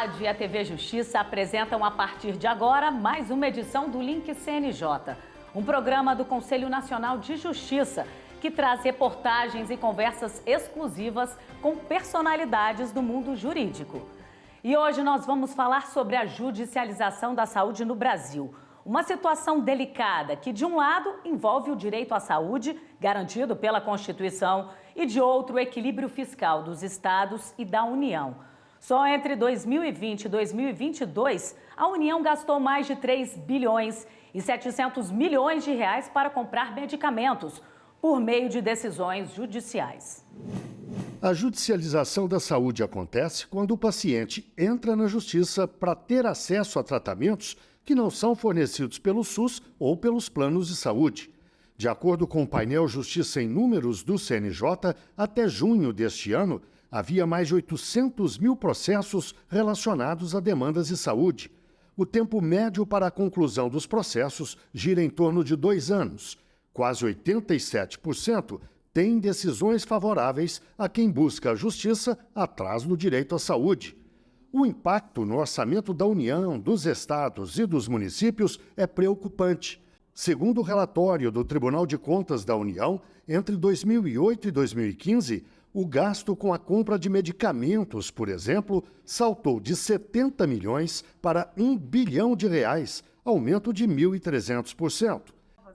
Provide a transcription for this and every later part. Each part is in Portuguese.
Rádio e a TV Justiça apresentam a partir de agora mais uma edição do Link CNJ, um programa do Conselho Nacional de Justiça que traz reportagens e conversas exclusivas com personalidades do mundo jurídico. E hoje nós vamos falar sobre a judicialização da saúde no Brasil. Uma situação delicada que, de um lado, envolve o direito à saúde, garantido pela Constituição, e de outro, o equilíbrio fiscal dos estados e da União. Só entre 2020 e 2022, a União gastou mais de 3 bilhões e 700 milhões de reais para comprar medicamentos, por meio de decisões judiciais. A judicialização da saúde acontece quando o paciente entra na justiça para ter acesso a tratamentos que não são fornecidos pelo SUS ou pelos planos de saúde. De acordo com o painel Justiça em Números do CNJ, até junho deste ano, havia mais de 800 mil processos relacionados a demandas de saúde. O tempo médio para a conclusão dos processos gira em torno de 2 anos. Quase 87% têm decisões favoráveis a quem busca a justiça atrás do direito à saúde. O impacto no orçamento da União, dos estados e dos municípios é preocupante. Segundo o relatório do Tribunal de Contas da União, entre 2008 e 2015, o gasto com a compra de medicamentos, por exemplo, saltou de 70 milhões para 1 bilhão de reais, aumento de 1.300%.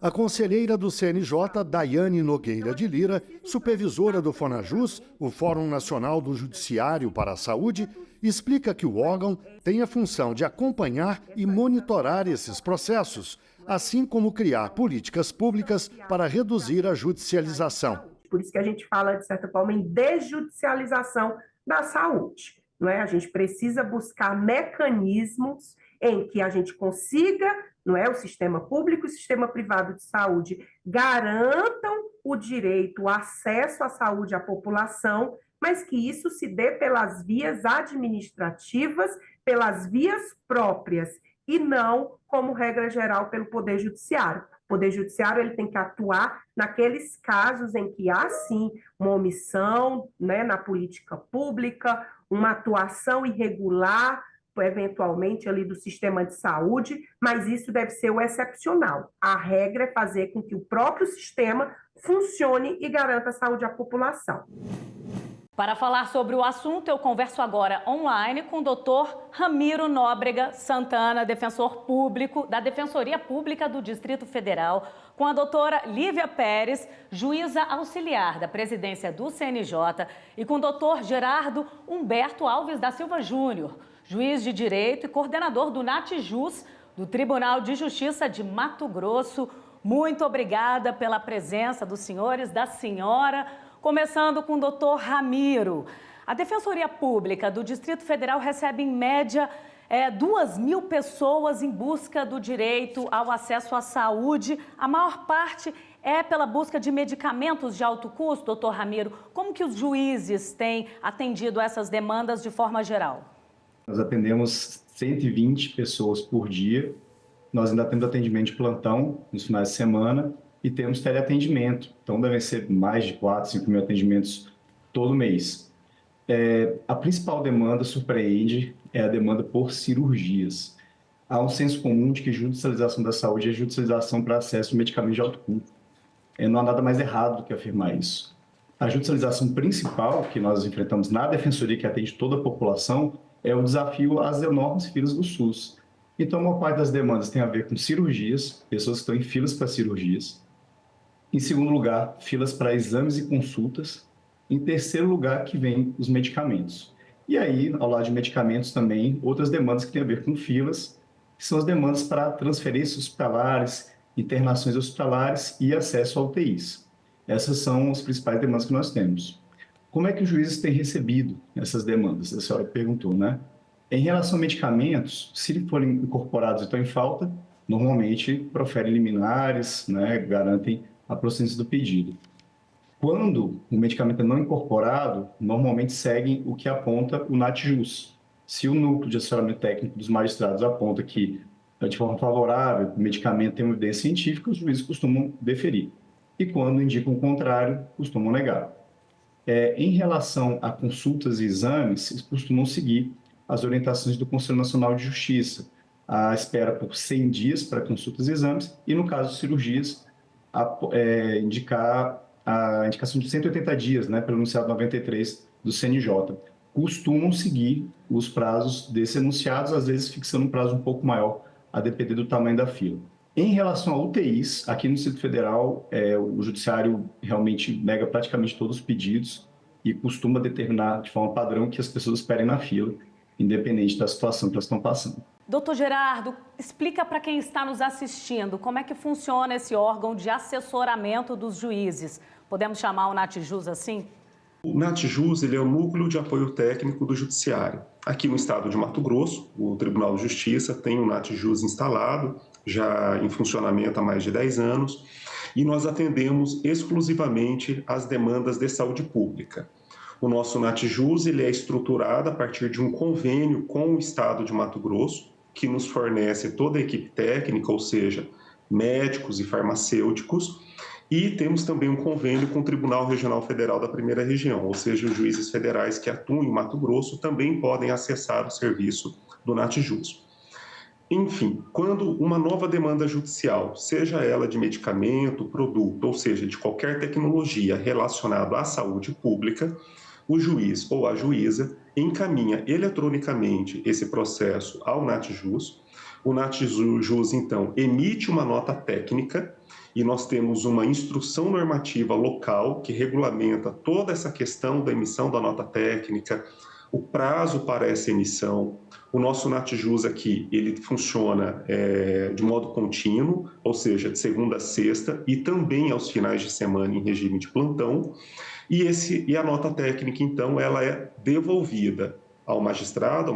A conselheira do CNJ, Daiane Nogueira de Lira, supervisora do FONAJUS, o Fórum Nacional do Judiciário para a Saúde, explica que o órgão tem a função de acompanhar e monitorar esses processos, assim como criar políticas públicas para reduzir a judicialização. Por isso que a gente fala, de certa forma, em desjudicialização da saúde. Não é? A gente precisa buscar mecanismos em que a gente consiga, não é, o sistema público e o sistema privado de saúde garantam o direito, o acesso à saúde à população, mas que isso se dê pelas vias administrativas, pelas vias próprias, e não, como regra geral, pelo Poder Judiciário. O Poder Judiciário ele tem que atuar naqueles casos em que há, sim, uma omissão, né, na política pública, uma atuação irregular, eventualmente, ali do sistema de saúde, mas isso deve ser o excepcional. A regra é fazer com que o próprio sistema funcione e garanta a saúde à população. Para falar sobre o assunto, eu converso agora online com o doutor Ramiro Nóbrega Santana, defensor público da Defensoria Pública do Distrito Federal, com a doutora Lívia Pérez, juíza auxiliar da presidência do CNJ, e com o doutor Gerardo Humberto Alves da Silva Júnior, juiz de Direito e coordenador do NATJUS, do Tribunal de Justiça de Mato Grosso. Muito obrigada pela presença dos senhores, da senhora. Começando com o doutor Ramiro. A Defensoria Pública do Distrito Federal recebe, em média, 2.000 pessoas em busca do direito ao acesso à saúde. A maior parte é pela busca de medicamentos de alto custo, doutor Ramiro. Como que os juízes têm atendido essas demandas de forma geral? Nós atendemos 120 pessoas por dia. Nós ainda temos atendimento de plantão nos finais de semana e temos teleatendimento. Então, devem ser mais de 4, 5 mil atendimentos todo mês. A principal demanda, surpreende, é a demanda por cirurgias. Há um senso comum de que judicialização da saúde é judicialização para acesso a medicamentos de alto custo. Não há nada mais errado do que afirmar isso. A judicialização principal que nós enfrentamos na Defensoria, que atende toda a população, é o desafio às enormes filas do SUS. Então, a maior parte das demandas tem a ver com cirurgias, pessoas que estão em filas para cirurgias. Em segundo lugar, filas para exames e consultas. Em terceiro lugar, que vem os medicamentos. E aí, ao lado de medicamentos também, outras demandas que têm a ver com filas, que são as demandas para transferências hospitalares, internações hospitalares e acesso a UTIs. Essas são as principais demandas que nós temos. Como é que os juízes têm recebido essas demandas? A senhora perguntou, né? Em relação a medicamentos, se forem incorporados e estão em falta, normalmente proferem liminares, né, garantem a procedência do pedido. Quando o medicamento é não incorporado, normalmente seguem o que aponta o NATJUS. Se o núcleo de assessoramento técnico dos magistrados aponta que, de forma favorável, o medicamento tem uma evidência científica, os juízes costumam deferir. E quando indicam o contrário, costumam negar. Em relação a consultas e exames, eles costumam seguir as orientações do Conselho Nacional de Justiça, a espera por 100 dias para consultas e exames, e no caso de cirurgias, indicar a indicação de 180 dias, né, pelo enunciado 93 do CNJ. Costumam seguir os prazos desses enunciados, às vezes fixando um prazo um pouco maior, a depender do tamanho da fila. Em relação a UTIs, aqui no Distrito Federal, o Judiciário realmente nega praticamente todos os pedidos e costuma determinar de forma padrão que as pessoas esperem na fila, independente da situação que elas estão passando. Doutor Gerardo, explica para quem está nos assistindo como é que funciona esse órgão de assessoramento dos juízes. Podemos chamar o NATJUS assim? O NATJUS ele é o Núcleo de Apoio Técnico do Judiciário. Aqui no estado de Mato Grosso, o Tribunal de Justiça tem o NATJUS instalado, já em funcionamento há mais de 10 anos, e nós atendemos exclusivamente as demandas de saúde pública. O nosso NATJUS ele é estruturado a partir de um convênio com o estado de Mato Grosso, que nos fornece toda a equipe técnica, ou seja, médicos e farmacêuticos, e temos também um convênio com o Tribunal Regional Federal da Primeira Região, ou seja, os juízes federais que atuam em Mato Grosso também podem acessar o serviço do NATJUS. Enfim, quando uma nova demanda judicial, seja ela de medicamento, produto, ou seja, de qualquer tecnologia relacionada à saúde pública, o juiz ou a juíza encaminha eletronicamente esse processo ao NATJUS. O NATJUS, então, emite uma nota técnica e nós temos uma instrução normativa local que regulamenta toda essa questão da emissão da nota técnica, o prazo para essa emissão. O nosso NATJUS aqui, ele funciona de modo contínuo, ou seja, de segunda a sexta e também aos finais de semana em regime de plantão. E a nota técnica, então, ela é devolvida ao magistrado,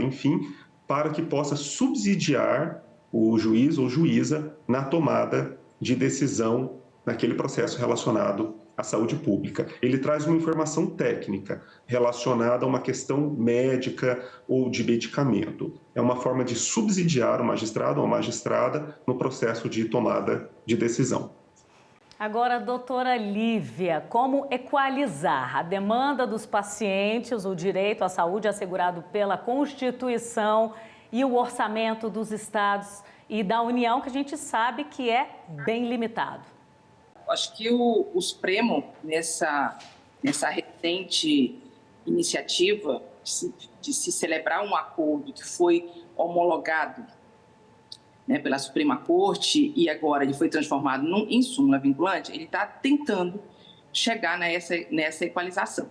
enfim, para que possa subsidiar o juiz ou juíza na tomada de decisão naquele processo relacionado à saúde pública. Ele traz uma informação técnica relacionada a uma questão médica ou de medicamento. É uma forma de subsidiar o magistrado ou a magistrada no processo de tomada de decisão. Agora, doutora Lívia, como equalizar a demanda dos pacientes, o direito à saúde assegurado pela Constituição e o orçamento dos estados e da União, que a gente sabe que é bem limitado? Acho que o Supremo, nessa recente iniciativa de se celebrar um acordo que foi homologado, né, pela Suprema Corte e agora ele foi transformado em súmula vinculante, ele está tentando chegar nessa equalização.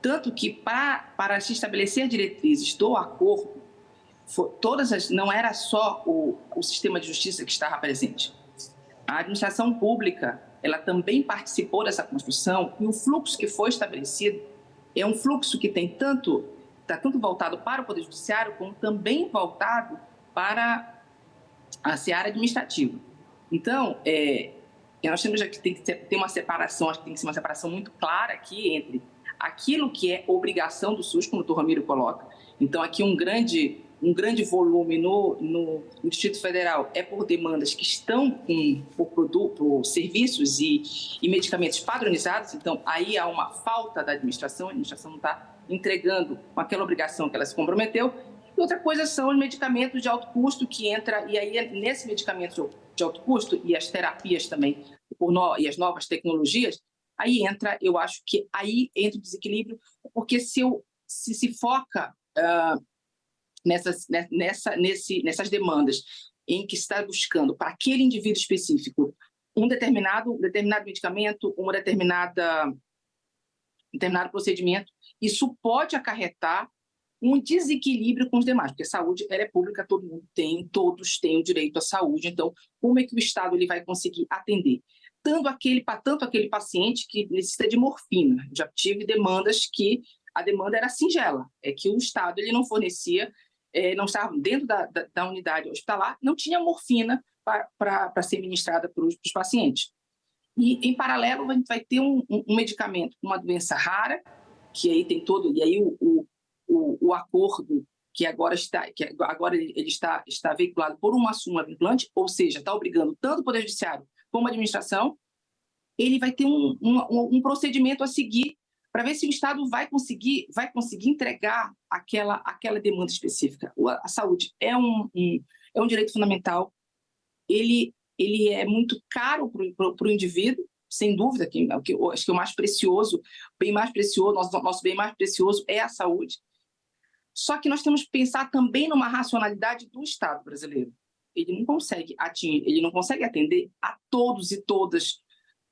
Tanto que, para se estabelecer diretrizes do acordo, não era só o sistema de justiça que estava presente. A administração pública, ela também participou dessa construção e o fluxo que foi estabelecido é um fluxo que está tanto voltado para o Poder Judiciário como também voltado para a seara administrativa. Então, nós temos que ter uma separação, acho que tem que ser uma separação muito clara aqui entre aquilo que é obrigação do SUS, como o doutor Ramiro coloca. Então, aqui um grande volume no Distrito Federal é por demandas que estão por serviços e medicamentos padronizados. Então, aí há uma falta da administração, a administração não está entregando com aquela obrigação que ela se comprometeu. E outra coisa são os medicamentos de alto custo que entra, e aí nesse medicamento de alto custo e as terapias também, e as novas tecnologias, aí entra, eu acho que aí entra o desequilíbrio, porque se foca nessas demandas em que está buscando para aquele indivíduo específico um determinado medicamento, um determinado procedimento, isso pode acarretar um desequilíbrio com os demais, porque a saúde ela é pública, todos têm o direito à saúde, então como é que o Estado ele vai conseguir atender? Tanto aquele paciente que necessita de morfina. Já tive demandas que a demanda era singela, é que o Estado ele não fornecia, não estava dentro da unidade hospitalar, não tinha morfina para ser ministrada para os pacientes. E, em paralelo, a gente vai ter um medicamento com uma doença rara, que aí tem todo, e aí o acordo que agora ele está veiculado por uma súmula vinculante, ou seja, está obrigando tanto o Poder Judiciário como a administração, ele vai ter um procedimento a seguir para ver se o Estado vai conseguir entregar aquela demanda específica. A saúde é um direito fundamental, ele é muito caro para o indivíduo, sem dúvida, acho que o mais precioso, nosso bem mais precioso é a saúde. Só que nós temos que pensar também numa racionalidade do Estado brasileiro. Ele não consegue atender a todos e todas,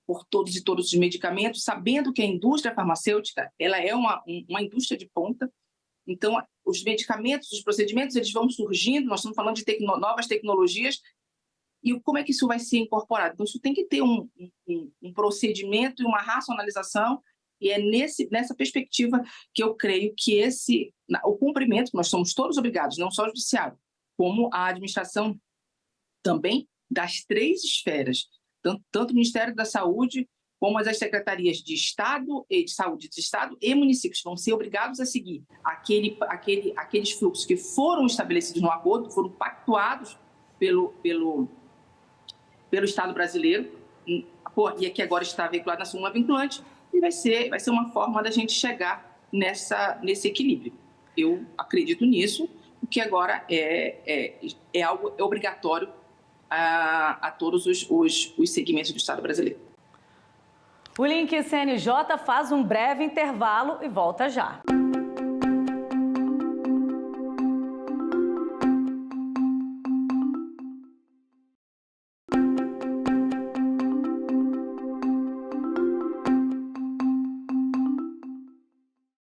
por todos e todos os medicamentos, sabendo que a indústria farmacêutica ela é uma indústria de ponta. Então, os medicamentos, os procedimentos, eles vão surgindo, nós estamos falando de novas tecnologias, e como é que isso vai ser incorporado? Então, isso tem que ter um procedimento e uma racionalização, e é nessa perspectiva que eu creio que o cumprimento, nós somos todos obrigados, não só o judiciário, como a administração também das 3 esferas, tanto o Ministério da Saúde como as secretarias de Estado e de Saúde de Estado e municípios vão ser obrigados a seguir aqueles fluxos que foram estabelecidos no acordo, foram pactuados pelo Estado brasileiro, e que agora está vinculado na súmula vinculante, e vai ser uma forma da gente chegar nesse equilíbrio. Eu acredito nisso, o que agora é algo obrigatório a todos os segmentos do Estado brasileiro. O Link CNJ faz um breve intervalo e volta já.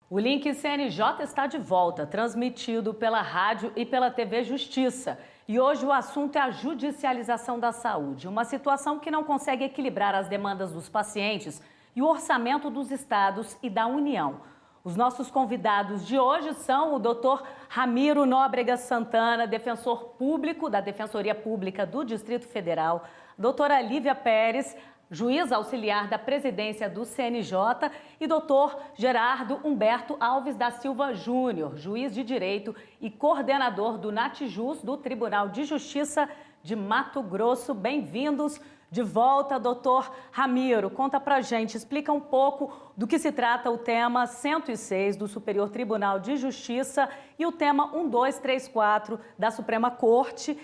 O Link CNJ está de volta, transmitido pela rádio e pela TV Justiça. E hoje o assunto é a judicialização da saúde, uma situação que não consegue equilibrar as demandas dos pacientes e o orçamento dos estados e da União. Os nossos convidados de hoje são o Dr. Ramiro Nóbrega Santana, defensor público da Defensoria Pública do Distrito Federal, doutora Lívia Pérez, juiz auxiliar da presidência do CNJ, e doutor Gerardo Humberto Alves da Silva Júnior, juiz de direito e coordenador do Natijus do Tribunal de Justiça de Mato Grosso. Bem-vindos de volta, doutor Ramiro. Conta pra gente, explica um pouco do que se trata o tema 106 do Superior Tribunal de Justiça e o tema 1234 da Suprema Corte.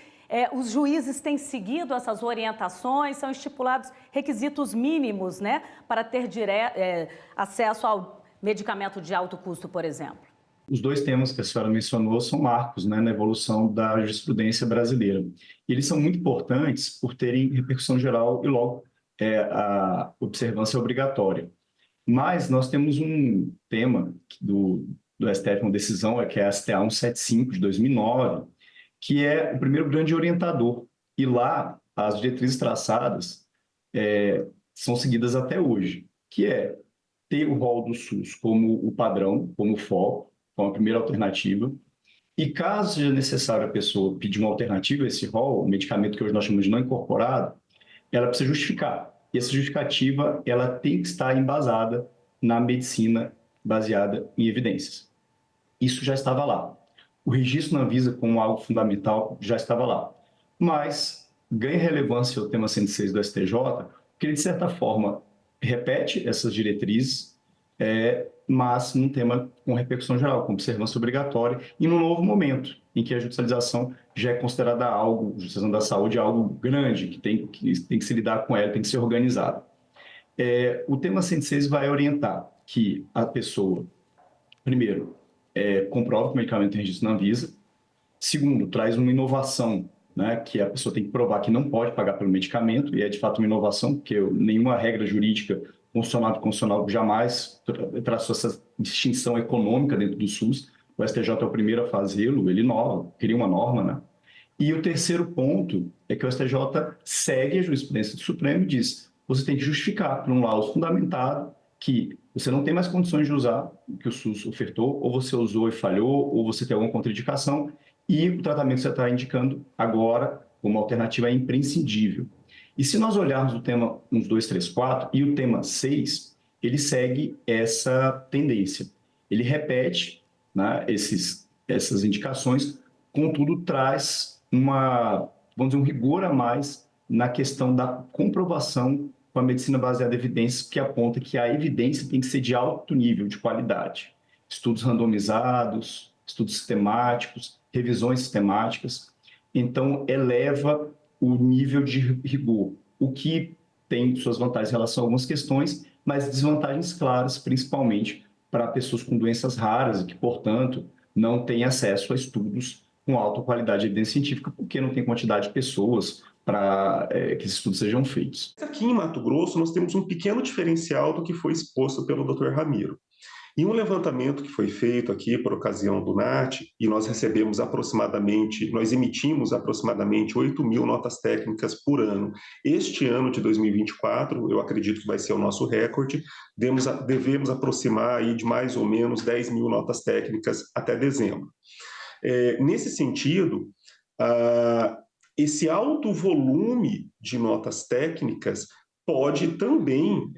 Os juízes têm seguido essas orientações, são estipulados requisitos mínimos, né, para ter acesso ao medicamento de alto custo, por exemplo. Os 2 temas que a senhora mencionou são marcos, né, na evolução da jurisprudência brasileira. E eles são muito importantes por terem repercussão geral e logo a observância obrigatória. Mas nós temos um tema do STF, uma decisão, que é a STA 175 de 2009, que é o primeiro grande orientador. E lá, as diretrizes traçadas são seguidas até hoje, que é ter o rol do SUS como o padrão, como o foco, como a primeira alternativa. E caso seja necessário a pessoa pedir uma alternativa a esse rol, o medicamento que hoje nós chamamos de não incorporado, ela precisa justificar. E essa justificativa ela tem que estar embasada na medicina baseada em evidências. Isso já estava lá. O registro na Anvisa como algo fundamental já estava lá. Mas ganha relevância o tema 106 do STJ, porque ele, de certa forma, repete essas diretrizes, mas num tema com repercussão geral, com observância obrigatória, e num novo momento em que a judicialização já é considerada algo, a judicialização da saúde é algo grande, que tem que se lidar com ela, tem que ser organizado. O tema 106 vai orientar que a pessoa, primeiro, comprova que o medicamento tem registro na Anvisa. Segundo, traz uma inovação, né, que a pessoa tem que provar que não pode pagar pelo medicamento, e é de fato uma inovação, porque nenhuma regra jurídica constitucional jamais traçou essa distinção econômica dentro do SUS. O STJ é o primeiro a fazê-lo, ele cria uma norma, né? E o terceiro ponto é que o STJ segue a jurisprudência do Supremo e diz: você tem que justificar por um laudo fundamentado que você não tem mais condições de usar o que o SUS ofertou, ou você usou e falhou, ou você tem alguma contraindicação, e o tratamento que você está indicando agora como alternativa é imprescindível. E se nós olharmos o tema 1234 e o tema 6, ele segue essa tendência. Ele repete, né, essas indicações, contudo traz vamos dizer, um rigor a mais na questão da comprovação uma medicina baseada em evidências que aponta que a evidência tem que ser de alto nível, de qualidade. Estudos randomizados, estudos sistemáticos, revisões sistemáticas. Então, eleva o nível de rigor, o que tem suas vantagens em relação a algumas questões, mas desvantagens claras, principalmente para pessoas com doenças raras e que, portanto, não têm acesso a estudos com alta qualidade de evidência científica, porque não tem quantidade de pessoas para que esses estudos sejam feitos. Aqui em Mato Grosso, nós temos um pequeno diferencial do que foi exposto pelo Dr. Ramiro. Em um levantamento que foi feito aqui por ocasião do NAT, e nós emitimos aproximadamente 8.000 notas técnicas por ano. Este ano de 2024, eu acredito que vai ser o nosso recorde, devemos aproximar aí de mais ou menos 10.000 notas técnicas até dezembro. Nesse sentido, esse alto volume de notas técnicas pode também...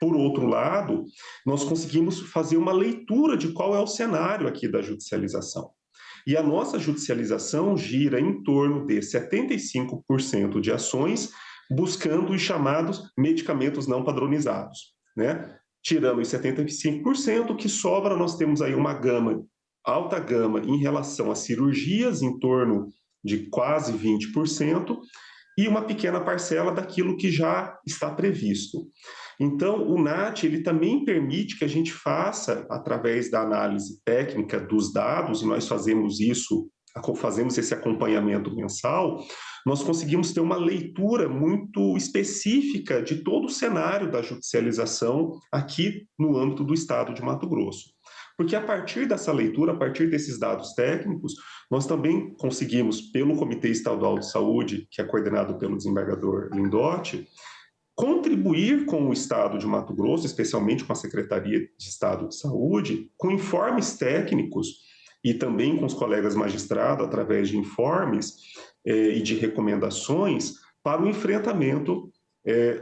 Por outro lado, nós conseguimos fazer uma leitura de qual é o cenário aqui da judicialização. E a nossa judicialização gira em torno de 75% de ações buscando os chamados medicamentos não padronizados, né? Tirando os 75%, o que sobra, nós temos aí uma alta gama em relação a cirurgias, em torno de quase 20%, e uma pequena parcela daquilo que já está previsto. Então, o NAT ele também permite que a gente faça, através da análise técnica dos dados, e nós fazemos esse acompanhamento mensal, nós conseguimos ter uma leitura muito específica de todo o cenário da judicialização aqui no âmbito do estado de Mato Grosso. Porque a partir dessa leitura, a partir desses dados técnicos, nós também conseguimos, pelo Comitê Estadual de Saúde, que é coordenado pelo desembargador Lindotti, contribuir com o Estado de Mato Grosso, especialmente com a Secretaria de Estado de Saúde, com informes técnicos e também com os colegas magistrados, através de informes e de recomendações para o enfrentamento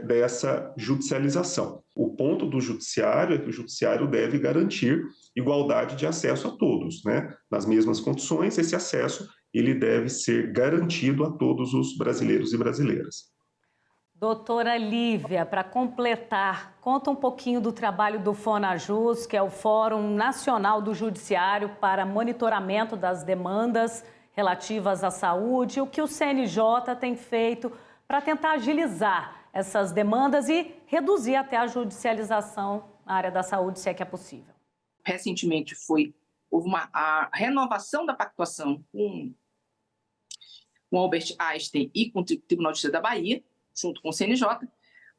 dessa judicialização. O ponto do judiciário é que o judiciário deve garantir igualdade de acesso a todos, né? Nas mesmas condições, esse acesso ele deve ser garantido a todos os brasileiros e brasileiras. Doutora Lívia, para completar, conta um pouquinho do trabalho do FONAJUS, que é o Fórum Nacional do Judiciário para Monitoramento das Demandas Relativas à Saúde, o que o CNJ tem feito para tentar agilizar essas demandas e reduzir até a judicialização na área da saúde, se é que é possível. Recentemente houve a renovação da pactuação com o Albert Einstein e com o Tribunal de Justiça da Bahia, junto com o CNJ,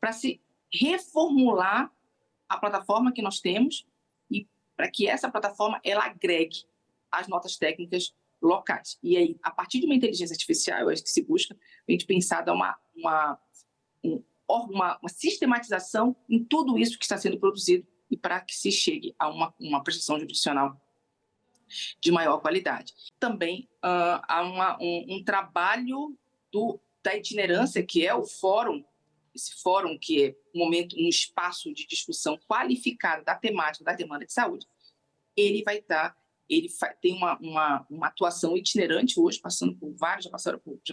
para se reformular a plataforma que nós temos e para que essa plataforma ela agregue as notas técnicas locais. E aí, a partir de uma inteligência artificial, eu acho que se busca a gente pensar dar uma sistematização em tudo isso que está sendo produzido e para que se chegue a uma prestação jurisdicional de maior qualidade. Também há um trabalho da itinerância, que é o fórum, esse fórum que é um espaço de discussão qualificada da temática da demanda de saúde. Ele tem uma atuação itinerante hoje, já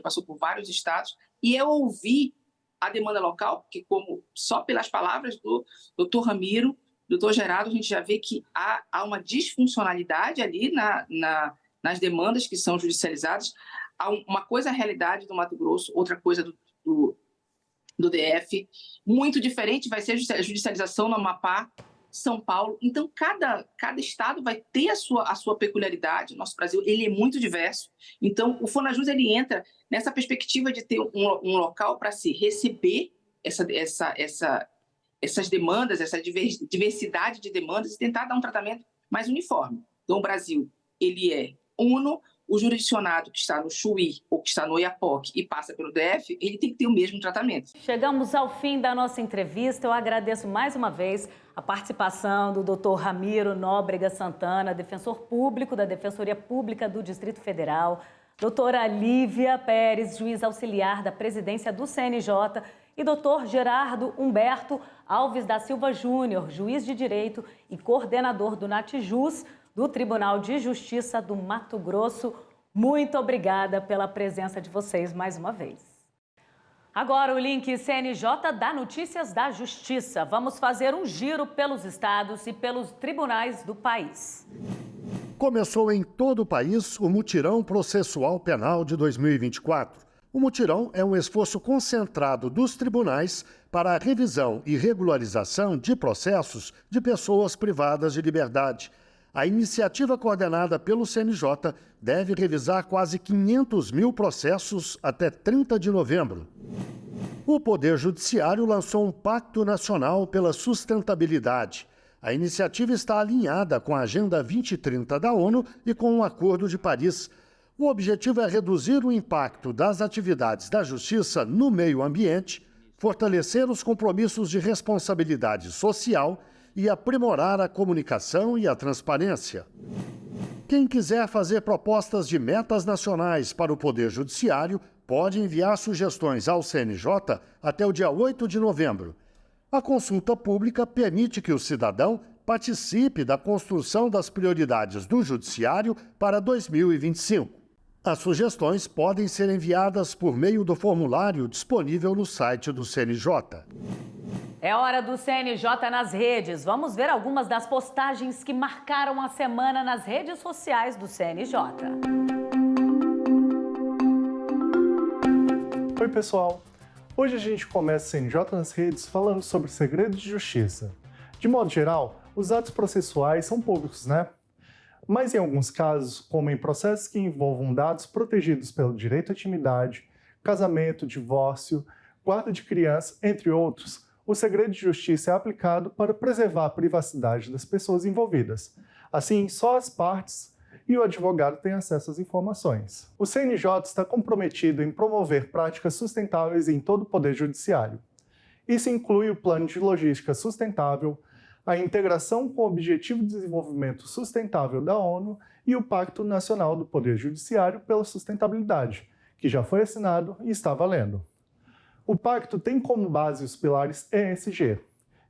passou por vários estados, e eu ouvi a demanda local, porque só pelas palavras do Dr. Ramiro, do Dr. Gerardo, a gente já vê que há uma disfuncionalidade ali nas demandas que são judicializadas. Uma coisa é a realidade do Mato Grosso, outra coisa do DF. Muito diferente vai ser a judicialização no Amapá, São Paulo. Então, cada estado vai ter a sua peculiaridade. Nosso Brasil ele é muito diverso. Então, o FONAJUS ele entra nessa perspectiva de ter um local para se receber essas demandas, essa diversidade de demandas e tentar dar um tratamento mais uniforme. Então, o Brasil ele é uno. O jurisdicionado que está no Chuí ou que está no Oiapoque e passa pelo DF, ele tem que ter o mesmo tratamento. Chegamos ao fim da nossa entrevista. Eu agradeço mais uma vez a participação do Dr. Ramiro Nóbrega Santana, defensor público da Defensoria Pública do Distrito Federal, doutora Lívia Pérez, juiz auxiliar da presidência do CNJ, e doutor Gerardo Humberto Alves da Silva Júnior, juiz de direito e coordenador do NATJUS, do Tribunal de Justiça do Mato Grosso. Muito obrigada pela presença de vocês mais uma vez. Agora o link CNJ dá notícias da Justiça. Vamos fazer um giro pelos estados e pelos tribunais do país. Começou em todo o país o Mutirão Processual Penal de 2024. O mutirão é um esforço concentrado dos tribunais para a revisão e regularização de processos de pessoas privadas de liberdade. A iniciativa coordenada pelo CNJ deve revisar quase 500 mil processos até 30 de novembro. O Poder Judiciário lançou um Pacto Nacional pela Sustentabilidade. A iniciativa está alinhada com a Agenda 2030 da ONU e com o Acordo de Paris. O objetivo é reduzir o impacto das atividades da Justiça no meio ambiente, fortalecer os compromissos de responsabilidade social e aprimorar a comunicação e a transparência. Quem quiser fazer propostas de metas nacionais para o Poder Judiciário pode enviar sugestões ao CNJ até o dia 8 de novembro. A consulta pública permite que o cidadão participe da construção das prioridades do Judiciário para 2025. As sugestões podem ser enviadas por meio do formulário disponível no site do CNJ. É hora do CNJ nas redes. Vamos ver algumas das postagens que marcaram a semana nas redes sociais do CNJ. Oi, pessoal! Hoje a gente começa o CNJ nas redes falando sobre segredos de justiça. De modo geral, os atos processuais são públicos, né? Mas em alguns casos, como em processos que envolvam dados protegidos pelo direito à intimidade, casamento, divórcio, guarda de criança, entre outros, o segredo de justiça é aplicado para preservar a privacidade das pessoas envolvidas. Assim, só as partes e o advogado têm acesso às informações. O CNJ está comprometido em promover práticas sustentáveis em todo o Poder Judiciário. Isso inclui o Plano de Logística Sustentável, a integração com o Objetivo de Desenvolvimento Sustentável da ONU e o Pacto Nacional do Poder Judiciário pela Sustentabilidade, que já foi assinado e está valendo. O pacto tem como base os pilares ESG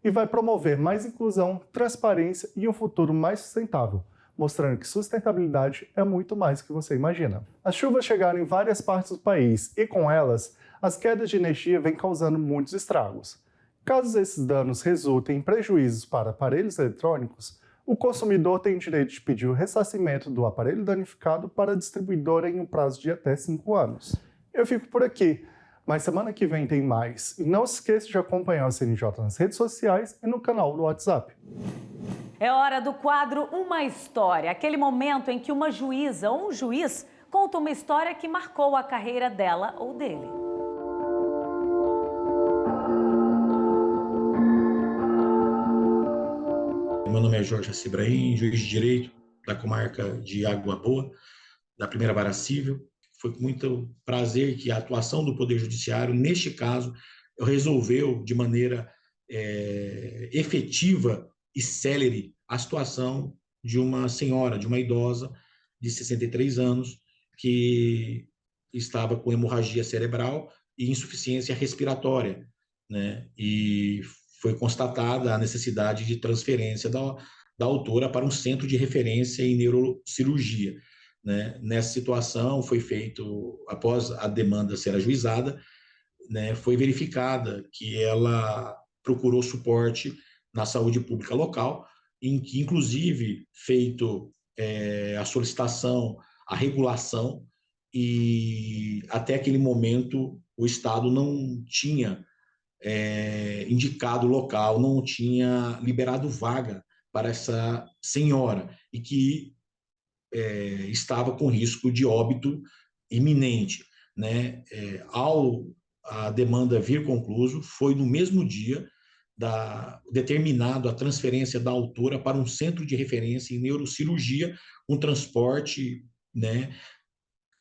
e vai promover mais inclusão, transparência e um futuro mais sustentável, mostrando que sustentabilidade é muito mais do que você imagina. As chuvas chegaram em várias partes do país e, com elas, as quedas de energia vêm causando muitos estragos. Caso esses danos resultem em prejuízos para aparelhos eletrônicos, o consumidor tem o direito de pedir o ressarcimento do aparelho danificado para a distribuidora em um prazo de até 5 anos. Eu fico por aqui, mas semana que vem tem mais. E não se esqueça de acompanhar o CNJ nas redes sociais e no canal do WhatsApp. É hora do quadro Uma História, aquele momento em que uma juíza ou um juiz conta uma história que marcou a carreira dela ou dele. Meu nome é Jorge Acibraim, juiz de direito da comarca de Água Boa, da primeira vara civil. Foi com muito prazer que a atuação do Poder Judiciário, neste caso, resolveu de maneira efetiva e célere a situação de uma senhora, de uma idosa de 63 anos, que estava com hemorragia cerebral e insuficiência respiratória, né? E foi constatada a necessidade de transferência da autora para um centro de referência em neurocirurgia, né? Nessa situação, foi feito, após a demanda ser ajuizada, né, foi verificada que ela procurou suporte na saúde pública local, em que, inclusive, feito a solicitação, a regulação, e até aquele momento o Estado não tinha indicado local, não tinha liberado vaga para essa senhora, e que estava com risco de óbito iminente, né? Ao a demanda vir concluso, foi no mesmo dia determinado a transferência da autora para um centro de referência em neurocirurgia, com transporte, né,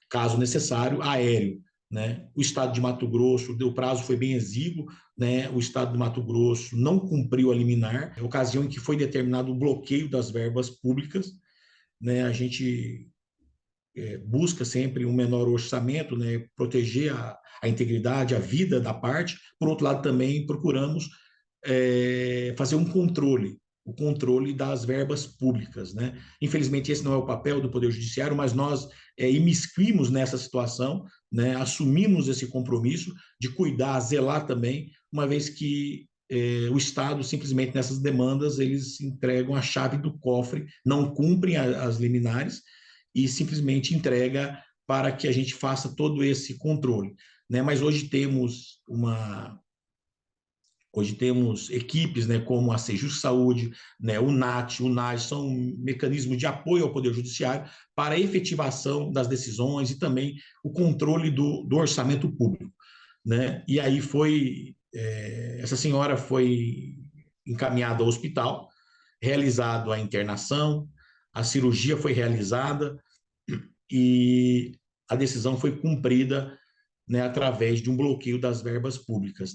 caso necessário, aéreo, né? O Estado de Mato Grosso, o prazo foi bem exíguo, né? O Estado de Mato Grosso não cumpriu a liminar, ocasião em que foi determinado o bloqueio das verbas públicas, né? A gente busca sempre um menor orçamento, né? Proteger a integridade, a vida da parte. Por outro lado, também procuramos fazer um controle, o controle das verbas públicas, né? Infelizmente, esse não é o papel do Poder Judiciário, mas nós imiscuímos nessa situação, né, assumimos esse compromisso de cuidar, zelar também, uma vez que o Estado, simplesmente nessas demandas, eles entregam a chave do cofre, não cumprem as liminares e simplesmente entrega para que a gente faça todo esse controle, né? Mas hoje temos equipes, né, como a Sejus Saúde, né, o NAT, o NAGE, são um mecanismo de apoio ao Poder Judiciário para a efetivação das decisões e também o controle do orçamento público, né? E aí essa senhora foi encaminhada ao hospital, realizado a internação, a cirurgia foi realizada e a decisão foi cumprida, né, através de um bloqueio das verbas públicas.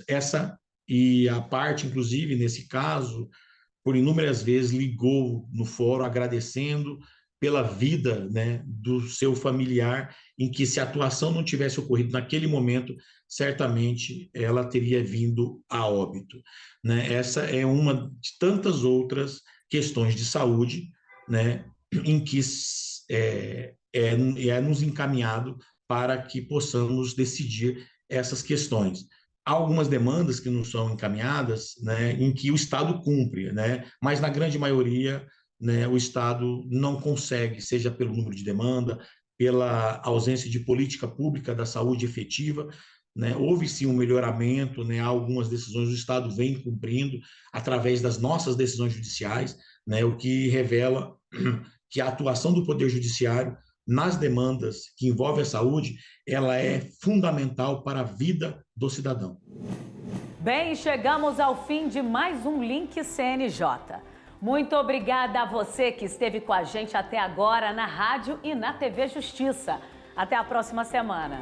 E a parte, inclusive, nesse caso, por inúmeras vezes ligou no fórum agradecendo pela vida, né, do seu familiar, em que se a atuação não tivesse ocorrido naquele momento, certamente ela teria vindo a óbito, né? Essa é uma de tantas outras questões de saúde, né, em que é nos encaminhado para que possamos decidir essas questões. Há algumas demandas que não são encaminhadas, né, em que o Estado cumpre, né, mas na grande maioria, né, o Estado não consegue, seja pelo número de demanda, pela ausência de política pública da saúde efetiva, né. Houve sim um melhoramento, né, algumas decisões o Estado vem cumprindo através das nossas decisões judiciais, né, o que revela que a atuação do Poder Judiciário nas demandas que envolvem a saúde, ela é fundamental para a vida do cidadão. Bem, chegamos ao fim de mais um Link CNJ. Muito obrigada a você que esteve com a gente até agora na rádio e na TV Justiça. Até a próxima semana.